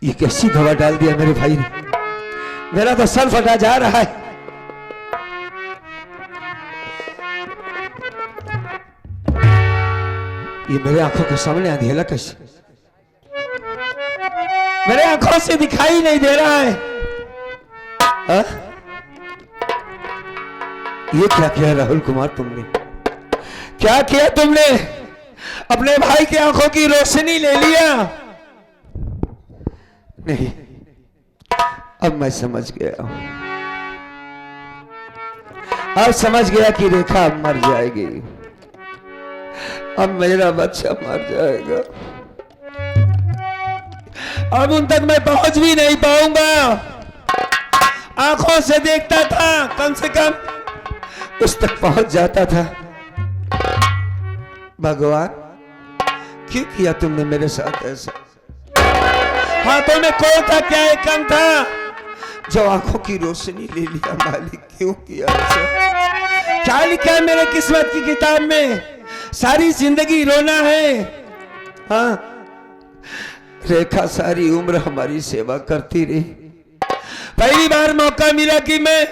ये कैसी दवा डाल दिया मेरे भाई ने, मेरा तो सर फटा जा रहा है। ये मेरे आंखों के सामने अंधेला कैसे, मेरे आंखों से दिखाई नहीं दे रहा है। हा? ये क्या किया राहुल कुमार तुमने, क्या किया तुमने? अपने भाई की आंखों की रोशनी ले लिया। नहीं, अब मैं समझ गया, अब समझ गया कि रेखा अब मर जाएगी, अब मेरा बच्चा मर जाएगा, अब उन तक मैं पहुंच भी नहीं पाऊंगा। आंखों से देखता था, कम से कम उस तक पहुंच जाता था। भगवान, क्यों किया तुमने मेरे साथ ऐसा? हाथों में कौन था, क्या एक कंग था जो आंखों की रोशनी ले लिया? मालिक, क्यों किया ऐसा? क्या लिखा है मेरे किस्मत की किताब में? सारी जिंदगी रोना है। हाँ, रेखा सारी उम्र हमारी सेवा करती रही। पहली बार मौका मिला कि मैं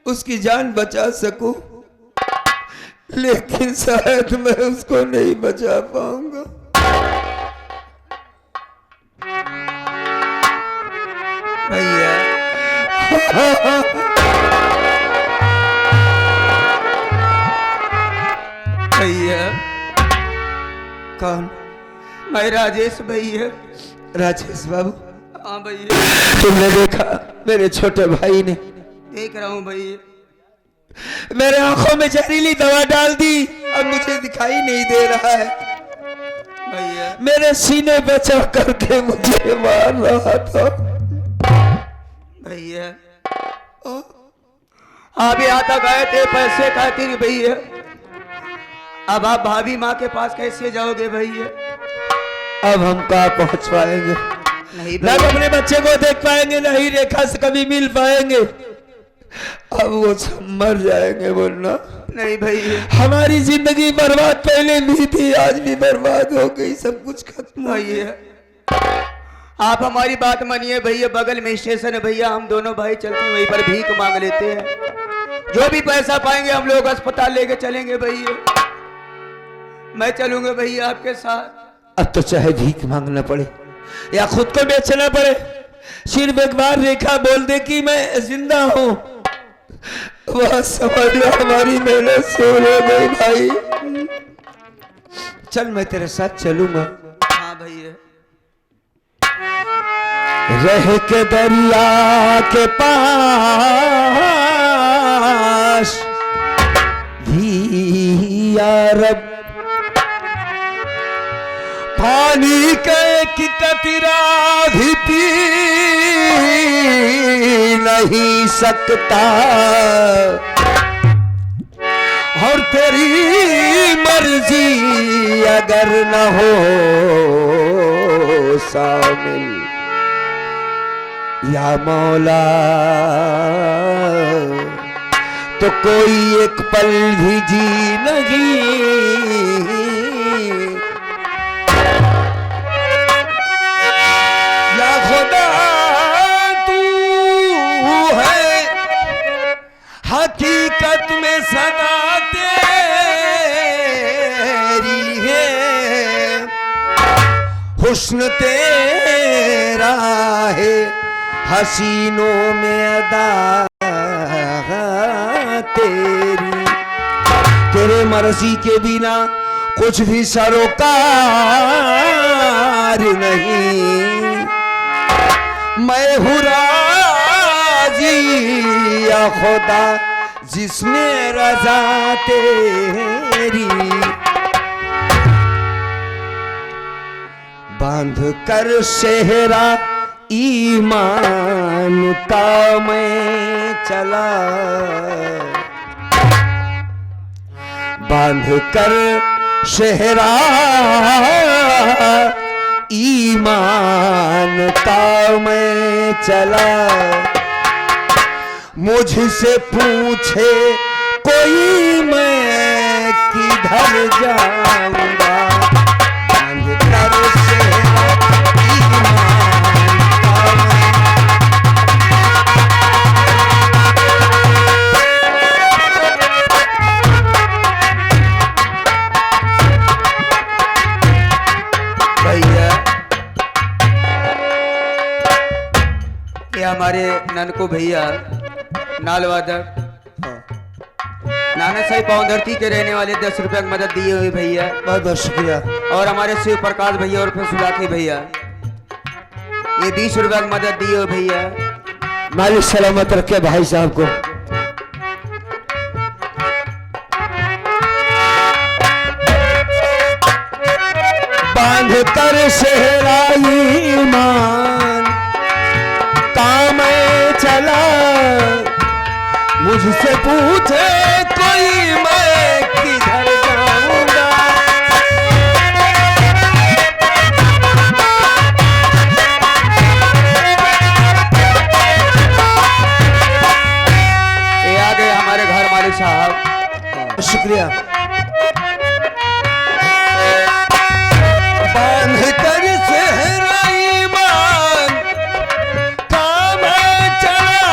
उसकी जान बचा सकूं, लेकिन शायद मैं उसको नहीं बचा पाऊंगा। भैया भैया। कौन? मैं राजेश भैया। राजेश बाबू? हाँ भैया। तुमने देखा मेरे छोटे भाई ने? देख रहा हूँ भैया। मेरे आंखों में जहरीली दवा डाल दी, अब मुझे दिखाई नहीं दे रहा है भैया। मेरे सीने पे चढ़ करके मुझे मार रहा था। भैया आप यहाँ तक गए थे पैसे खातिर भैया, अब आप भाभी माँ के पास कैसे जाओगे भैया? अब हम कहाँ पहुँच पाएंगे? नहीं ना भैया। अपने बच्चे को देख पाएंगे, ना ही रेखा से कभी मिल पाएंगे। अब वो सब मर जाएंगे बोलना। नहीं भैया। हमारी जिंदगी बर्बाद पहले भी थी, आज भी बर्बाद हो गई, सब कुछ खत्म हो गया। भैया आप हमारी बात मानिए भैया, बगल में स्टेशन है भैया, हम दोनों भाई चलते हैं वहीं पर भीख मांग लेते हैं। जो भी पैसा पाएंगे हम लोग अस्पताल लेके चलेंगे भैया। मैं चलूंगा भैया आपके साथ। अब तो चाहे भीख मांगना पड़े या खुद को बेचना पड़े, सिर्फ एक बार रेखा बोल दे कि मैं जिंदा हूं, वह समझ लो हमारी मेहनत सोल हो गई। भाई चल, मैं तेरे साथ चलूंगा। हाँ भैया। रह के दरिया के पास भी यारब, पानी का एक कतरा भी पी नहीं सकता, और तेरी मर्जी अगर न हो शामिल या मौला, तो कोई एक पल भी जी नहीं। या खुदा तू है हकीकत में सदा तेरी है, हुस्न तेरा है हसीनों में अदा तेरी, तेरे मर्जी के बिना कुछ भी सरोकार नहीं। मैं हूँ राजी या खुदा जिसमें रजा तेरी, बांध कर सेहरा ईमान का मैं चला, बांध कर सेहरा ईमान का मैं चला, मुझसे पूछे कोई मैं किधर जाऊंगा, बांध कर सेहरा ईमान हमारे ननको भैया नालवादक नाना साहब पाँव धरती के रहने वाले 10 रुपए की मदद दिए हुए भैया, बहुत बहुत शुक्रिया। और हमारे शिव प्रकाश भैया और सुलाखी भैया ये 20 रुपए की मदद दिए हुए भैया। मालिक सलामत रखे भाई साहब को। बांध कर सेहराई ईमान काम चला, मुझसे पूछे कोई मैं किधर जाऊंगा। ये आ गए हमारे घर मालिक साहब, शुक्रिया। बांध कर सेहराई ईमान काम चला,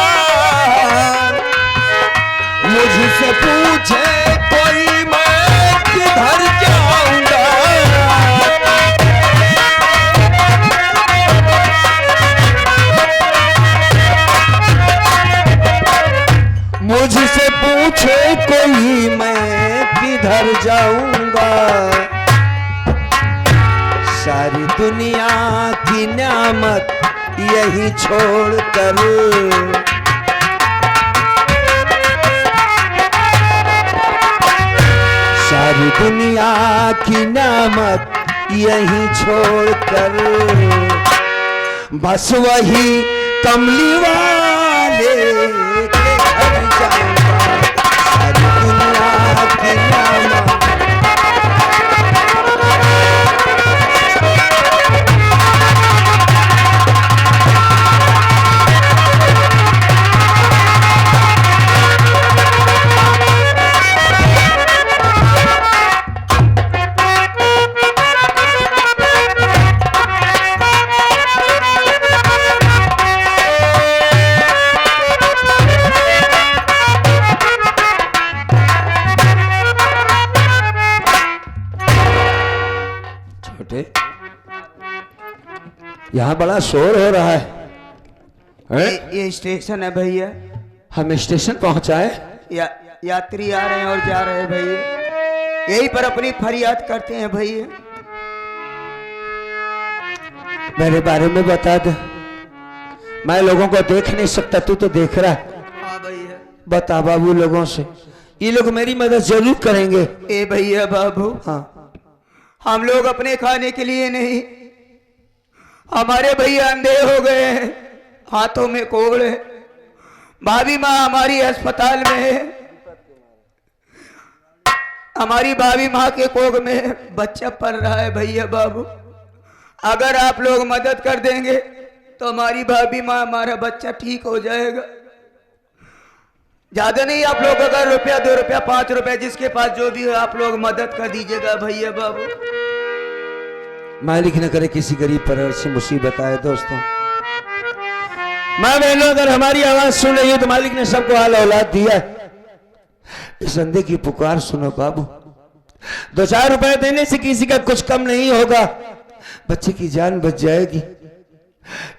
मुझसे पूछे कोई मैं किधर जाऊंगा। मुझसे पूछे कोई मैं किधर जाऊंगा। सारी दुनिया की नेमत यही छोड़कर, सारी दुनिया की नेमत यही छोड़कर, बस वही कमली वाले के घर जाऊंगा। सारी दुनिया की नेमत यहाँ बड़ा शोर हो रहा है। ये स्टेशन है भैया, हम स्टेशन पहुंचाए। यात्री आ रहे हैं और जा रहे हैं भैया, यही पर अपनी फरियाद करते हैं भैया। मेरे बारे में बता दे, मैं लोगों को देख नहीं सकता, तू तो देख रहा है। हाँ भैया। बता बाबू लोगों से, ये लोग मेरी मदद जरूर करेंगे। ए भैया बाबू, हाँ, हम लोग अपने खाने के लिए नहीं, हमारे भैया अंधे हो गए हैं, हाथों में कोड़ है, भाभी माँ हमारी अस्पताल में है, हमारी भाभी माँ के कोख में बच्चा पल रहा है भैया बाबू। अगर आप लोग मदद कर देंगे तो हमारी भाभी माँ हमारा बच्चा ठीक हो जाएगा। ज्यादा नहीं, आप लोग अगर रुपया 2 रुपया 5 रुपया जिसके पास जो भी हो आप लोग मदद कर दीजिएगा भैया बाबू। मालिक न करे किसी गरीब पर से मुसीबत आए। दोस्तों, माँ बहनों, अगर हमारी आवाज सुन रही है तो मालिक ने सबको हाल औलाद दिया है। इस अंधे की पुकार सुनो बाबू, 2-4 रुपए देने से किसी का कुछ कम नहीं होगा, बच्चे की जान बच जाएगी।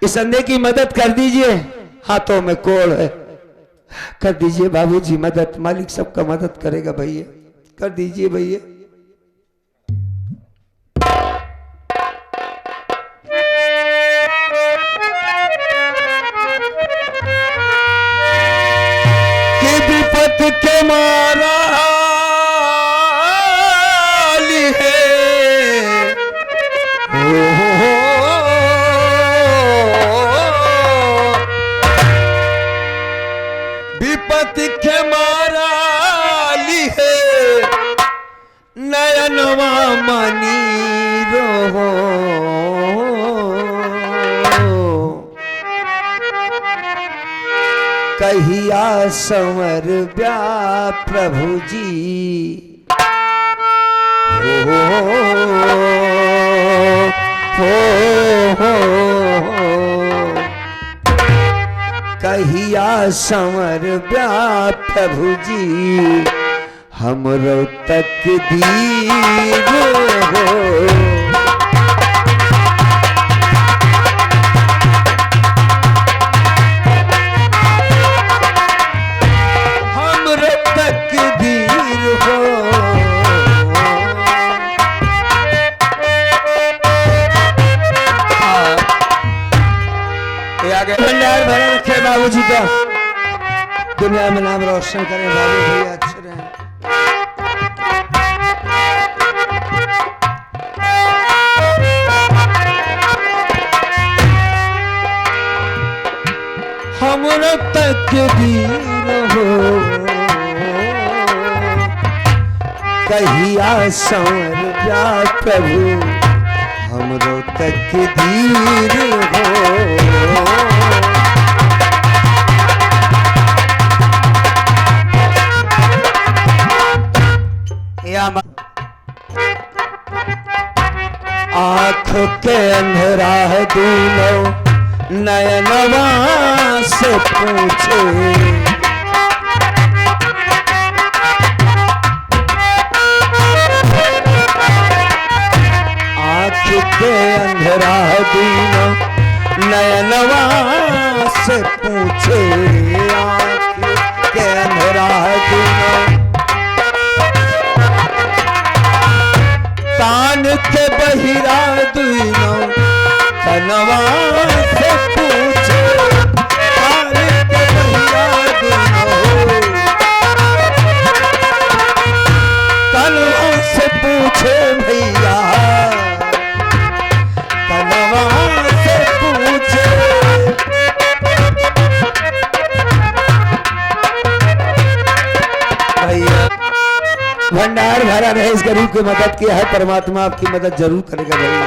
इस अंधे की मदद कर दीजिए, हाथों में कोड़ है, कर दीजिए बाबूजी मदद। मालिक सबका मदद करेगा भैया, कर दीजिए भैया। विपत के मारा विपत के मारा ली है, नयनवा मनी रो कहिया संवर ब्या प्रभु जी। कहिया संवर ब्या प्रभु जी, हमरो तकदीर हो। दुनिया में नाम रोशन करें बाबू भैया, अच्छे रहें। हमरो तकदीर हो कहिया संवर जा प्रभु, हमरो तकदीर हो। आँख के अंधेरा है दूनों नयनवा से पूछे, आँख के अंधेरा है दूनों नयनवा से पूछे, आँख के अंधेरा है दूनों तान के बहिरा दूनों कनवा से पूछे, तान के बहिरा दूनों कनवा से पूछे भैया, कनवा से पूछे। भैया भंडार भरा रहे, इस गरीब की मदद किया है, परमात्मा आपकी मदद जरूर करेगा भैया।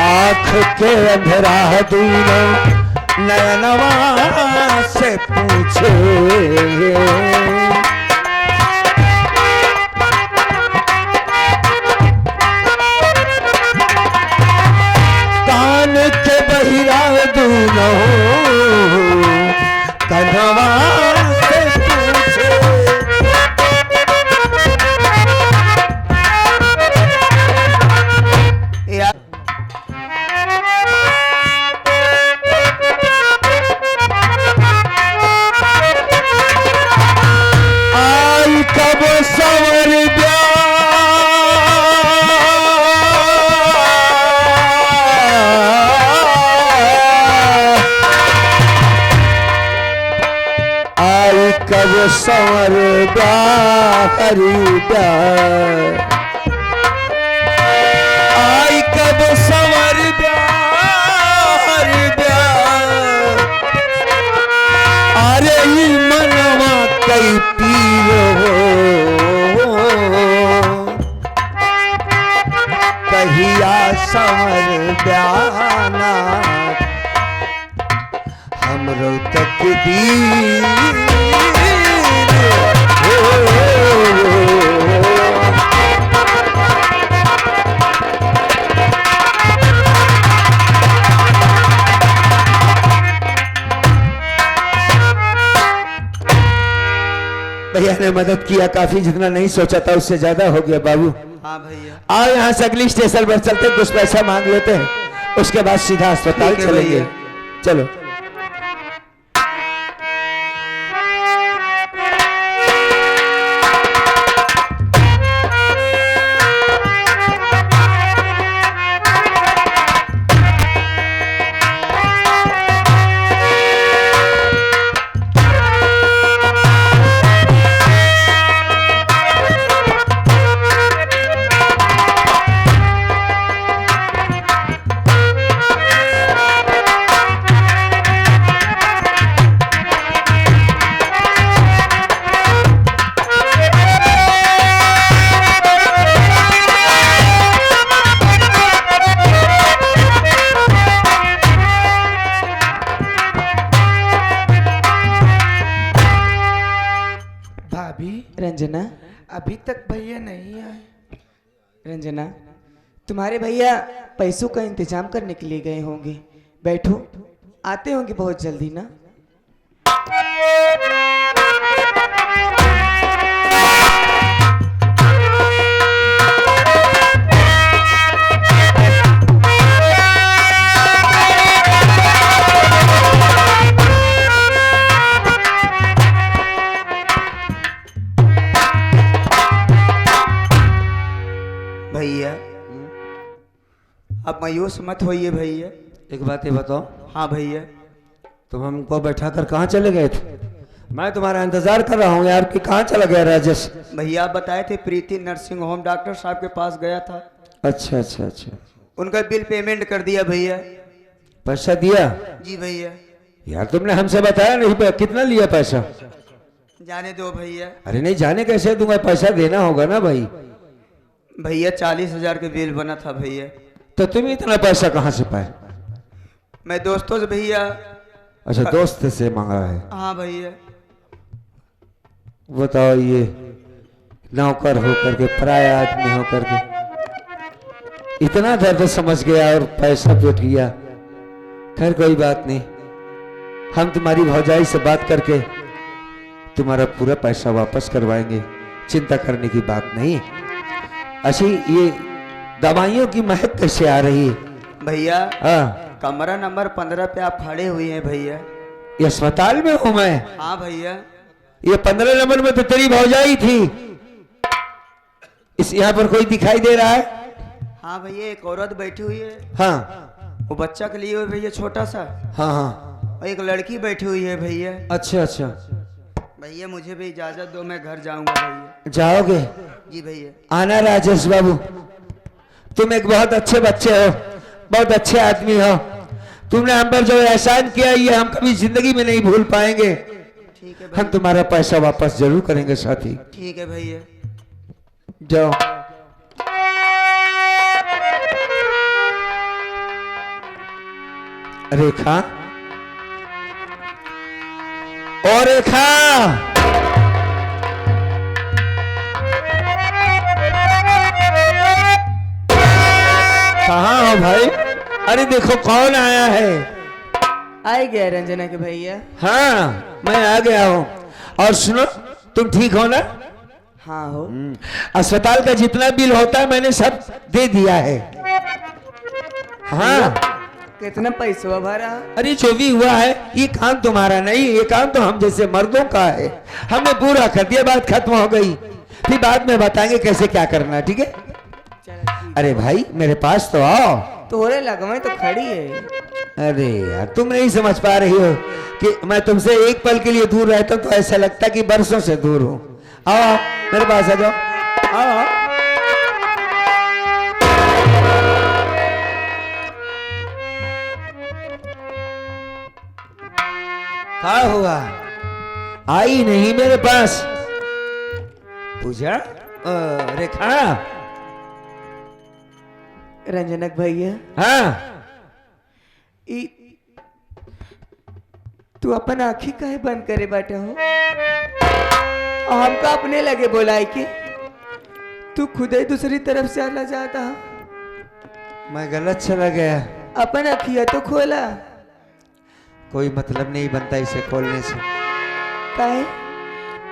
आँख के अंधेरा है दूनों नयनवा से पूछे, कान के बहिरा दूनों कनवा से पूछे। आई कब सवर कब संवर हरिदा, आई कब संवर हरिदा, अरे ई मनवा कई पीर हो कहिया संवर ब्याना, हमरो तकदीर भैया ने मदद किया काफी, जितना नहीं सोचा था उससे ज्यादा हो गया बाबू। हाँ भैया, आओ यहाँ से अगली स्टेशन पर चलते, कुछ पैसा मांग लेते हैं, उसके बाद सीधा अस्पताल चलेंगे। चलो रंजना, अभी तक भैया नहीं आए। रंजना तुम्हारे भैया पैसों का इंतजाम करने के लिए गए होंगे, बैठो, आते होंगे बहुत जल्दी ना। भैया अब मायूस मत होइए भैया, एक बात ये बताओ, हाँ भैया। तुम हमको बैठा कर कहाँ चले गए थे? मैं तुम्हारा इंतजार कर रहा हूँ यार कि कहाँ चला गया राजेश। भैया आप बताए थे प्रीति नर्सिंग होम डॉक्टर साहब के पास गया था। अच्छा अच्छा अच्छा, उनका बिल पेमेंट कर दिया भैया। पैसा दिया? जी भैया। यार तुमने हमसे बताया नहीं, कितना लिया पैसा? जाने दो भैया। अरे नहीं, जाने कैसे दूंगा, पैसा देना होगा ना भाई। भैया 40,000 के बिल बना था भैया। तो तुम इतना पैसा कहाँ से पाए? मैं दोस्तों से भैया। अच्छा, दोस्त से मांगा है? हाँ भैया। बताओ, ये नौकर होकर के, पराया आदमी होकर के इतना दर्द समझ गया और पैसा पेट गया। खैर कोई बात नहीं, हम तुम्हारी भौजाई से बात करके तुम्हारा पूरा पैसा वापस करवाएंगे, चिंता करने की बात नहीं। अच्छा, ये दवाइयों की महक कैसे आ रही है? भैया हाँ, कमरा नंबर 15 पे आप खड़े हुए हैं भैया। ये अस्पताल में हूं मैं? हाँ भैया। ये 15 नंबर में तो तेरी भौजाई थी। इस यहाँ पर कोई दिखाई दे रहा है? हाँ भैया, एक औरत बैठी हुई है। हाँ, वो बच्चा के लिए हुए भैया, छोटा सा। हाँ हाँ, और एक लड़की बैठी हुई है भैया। अच्छा अच्छा। भैया मुझे भी इजाजत दो, मैं घर जाऊंगा भैया। जाओगे? जी भैया। आना राजेश बाबू, तुम एक बहुत अच्छे बच्चे हो, बहुत अच्छे आदमी हो। तुमने हम पर जो एहसान किया, ये हम कभी जिंदगी में नहीं भूल पाएंगे। ठीक है हम भैया। तुम्हारा पैसा वापस जरूर करेंगे साथी। ठीक है भैया। जाओ। रेखा, और रेखा, कहाँ हो भाई? अरे देखो कौन आया है। आ गया रंजना के भैया। हाँ, मैं आ गया हूँ। और सुनो, तुम ठीक हो ना? हाँ हो। अस्पताल का जितना बिल होता है मैंने सब दे दिया है। हाँ, कितना पैसा भरा? अरे जो भी हुआ है, ये काम तुम्हारा नहीं, ये काम तो हम जैसे मर्दों का है। हमने पूरा कर दिया, बात खत्म हो गई। फिर बाद में बताएंगे कैसे क्या करना है, ठीक है? अरे भाई मेरे पास तो आओ। तोरे लगमे तो खड़ी है। अरे यार, तुम नहीं समझ पा रही हो कि मैं तुमसे एक पल के लिए दूर रहता हूं तो ऐसा लगता है कि बरसों से दूर हूं। आओ आओ, मेरे पास आ जाओ। आओ आओ। क्या हुआ? आई नहीं मेरे पास? पूजा, रेखा। रंजनक भैया, हाँ, तू अपन आँखी काहे बंद करे बाटे हो? हमका अपने लगे बोलाई के तू खुद ही दूसरी तरफ से आना चाहता है। मैं गलत चला गया। अपन अखिया तो खोला। कोई मतलब नहीं बनता इसे खोलने से। काहे?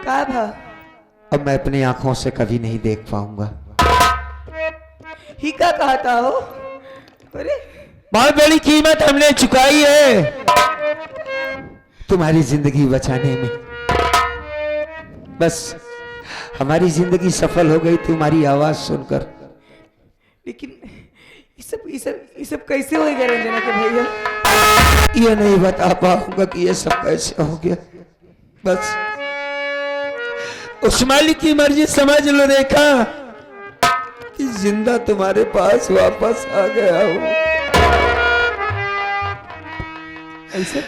का भा? अब मैं अपनी आंखों से कभी नहीं देख पाऊंगा। ही का कहता हो? अरे बहुत बड़ी कीमत हमने चुकाई है तुम्हारी जिंदगी बचाने में। बस हमारी जिंदगी सफल हो गई तुम्हारी आवाज सुनकर। लेकिन ये सब कैसे होएगा रंजना के भैया? ये नहीं बता पाऊंगा कि ये सब कैसे हो गया। बस उस मालिक की मर्जी समझ लो रेखा कि जिंदा तुम्हारे पास वापस आ गया हूं। ऐसे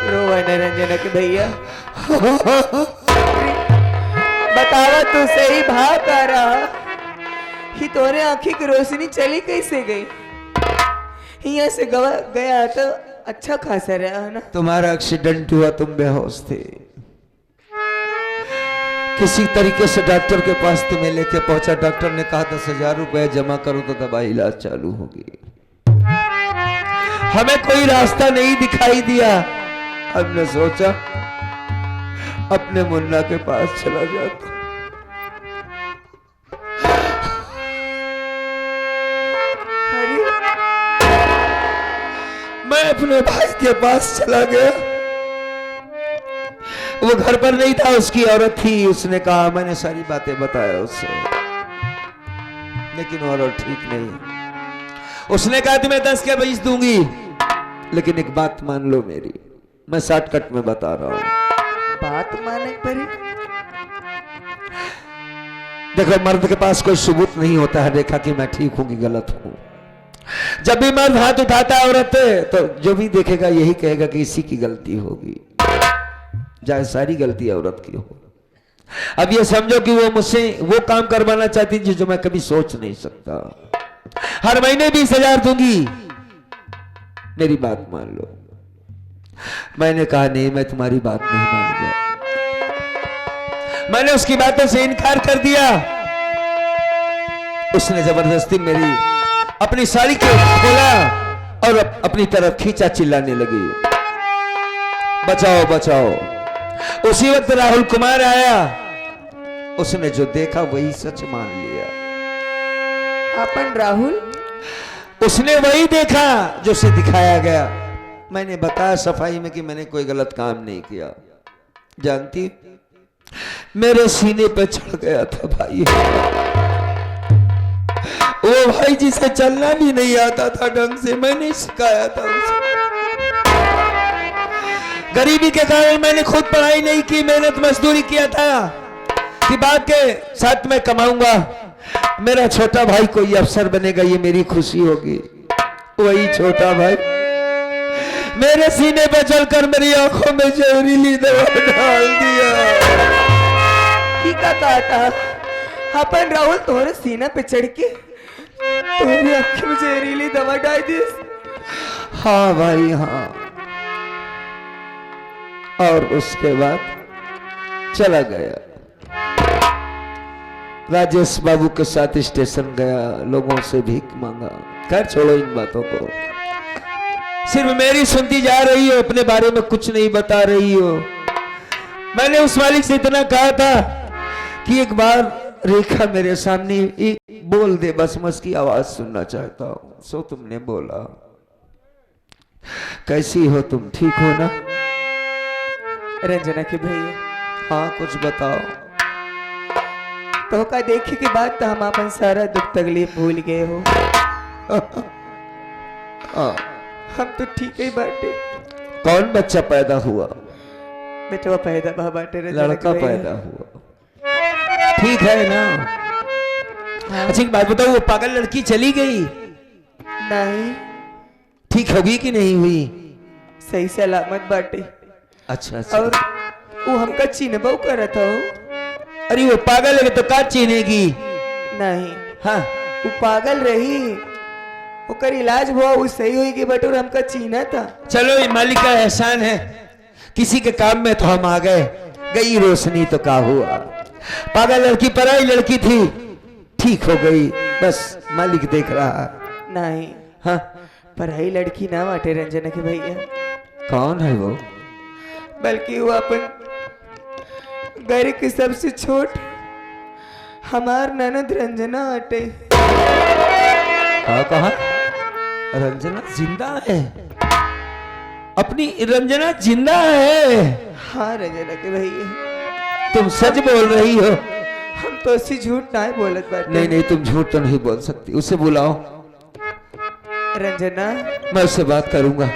रोवा न रंजना के भैया। बतावा तू सही भाव का रहा कि तोरे आंखी की रोशनी चली कैसे गई? यहाँ से गया तो अच्छा खासा रहा ना। तुम्हारा एक्सीडेंट हुआ, तुम बेहोश थे। किसी तरीके से डॉक्टर के पास तुम्हें लेके पहुंचा। डॉक्टर ने कहा 10,000 रुपए जमा करो तो दवाई इलाज चालू होगी। हमें कोई रास्ता नहीं दिखाई दिया। हमने सोचा अपने मुन्ना के पास चला जाता। अरे मैं अपने भाई के पास चला गया। वो घर पर नहीं था, उसकी औरत थी। उसने कहा, मैंने सारी बातें बताया उससे, लेकिन औरत ठीक नहीं। उसने कहा तुम्हें 10 के 20 दूंगी, लेकिन एक बात मान लो मेरी, मैं शॉर्टकट में बता रहा हूं। बात माने परी। देखो, मर्द के पास कोई सबूत नहीं होता है देखा कि मैं ठीक हूं कि गलत हूं। जब भी मर्द हाथ उठाता है औरत तो जो भी देखेगा यही कहेगा कि इसी की गलती होगी, चाहे सारी गलती औरत की हो। अब ये समझो कि वो मुझसे वो काम करवाना चाहती थी जो मैं कभी सोच नहीं सकता। हर महीने 20,000 दूंगी, मेरी बात मान लो। मैंने कहा नहीं, मैं तुम्हारी बात नहीं मानूंगा। मैंने उसकी बातों से इनकार कर दिया। उसने जबरदस्ती मेरी अपनी साड़ी को खोला और अपनी तरफ खींचा, चिल्लाने लगी, बचाओ बचाओ। उसी वक्त राहुल कुमार आया। उसने जो देखा वही सच मान लिया। अपन राहुल? उसने वही देखा जो उसे दिखाया गया। मैंने बताया सफाई में कि मैंने कोई गलत काम नहीं किया। जानती, मेरे सीने पे चढ़ गया था भाई। वो भाई जिसे चलना भी नहीं आता था ढंग से, मैंने सिखाया था उसे। गरीबी के कारण मैंने खुद पढ़ाई नहीं की, मेहनत मजदूरी किया था कि बाप के साथ मैं कमाऊंगा, मेरा छोटा भाई कोई अफसर बनेगा, ये मेरी खुशी होगी। वही छोटा भाई मेरे सीने पे चलकर मेरी आंखों में जहरीली दवा डाल दिया। ठीक कहा था अपन राहुल, तोरे सीना पे चढ़ के तेरी आंखों में जहरीली दवा डाल दी। हाँ भाई हाँ। और उसके बाद चला गया, राजेश बाबू के साथ स्टेशन गया, लोगों से भीख मांगा। खैर छोड़ो इन बातों को, सिर्फ मेरी सुनती जा रही हो, अपने बारे में कुछ नहीं बता रही हो। मैंने उस मालिक से इतना कहा था कि एक बार रेखा मेरे सामने एक बोल दे, बस मैं उसकी आवाज सुनना चाहता हूं। सो तुमने बोला। कैसी हो तुम, ठीक हो ना? रंजना के भैया, हाँ कुछ बताओ। तो का देखे के बाद तो हम अपन सारा दुख तकलीफ भूल गए हो। हाँ। हम तो ठीक ही बाटे। कौन बच्चा पैदा हुआ? बेटवा पैदा भा बाटे, रंजना लड़का के भैया। पैदा हुआ, ठीक है ना? अच्छा एक बात बताओ, वो पागल लड़की चली गई, नहीं ठीक होगी कि नहीं हुई? सही सलामत बाटे। अच्छा अच्छा। और वो हमका चिन्हबो करत हो। अरे वो पागल है तो का चिन्हेगी? नहीं, हाँ वो पागल रही, ओकर इलाज हुआ, वो सही हुई कि बटोर हमका चीना था। चलो ये मालिक का एहसान है, किसी के काम में तो हम आ गए। गई रोशनी तो का हुआ, पागल लड़की पराई लड़की थी, ठीक हो गई, बस मालिक देख रहा। नहीं, हाँ पढ़ाई लड़की ना बाटे रंजना के भैया, कौन है वो? बल्कि वो अपन घर के सबसे छोट हमार ननद रंजना अटे। हाँ कहा? रंजना जिंदा है? अपनी रंजना जिंदा है? हाँ रंजना के भैया, तुम सच बोल रही हो? हम तो ऐसी झूठ ना बोलत बाटे। नहीं नहीं, तुम झूठ तो नहीं बोल सकती। उसे बुलाओ, रंजना, मैं उससे बात करूंगा।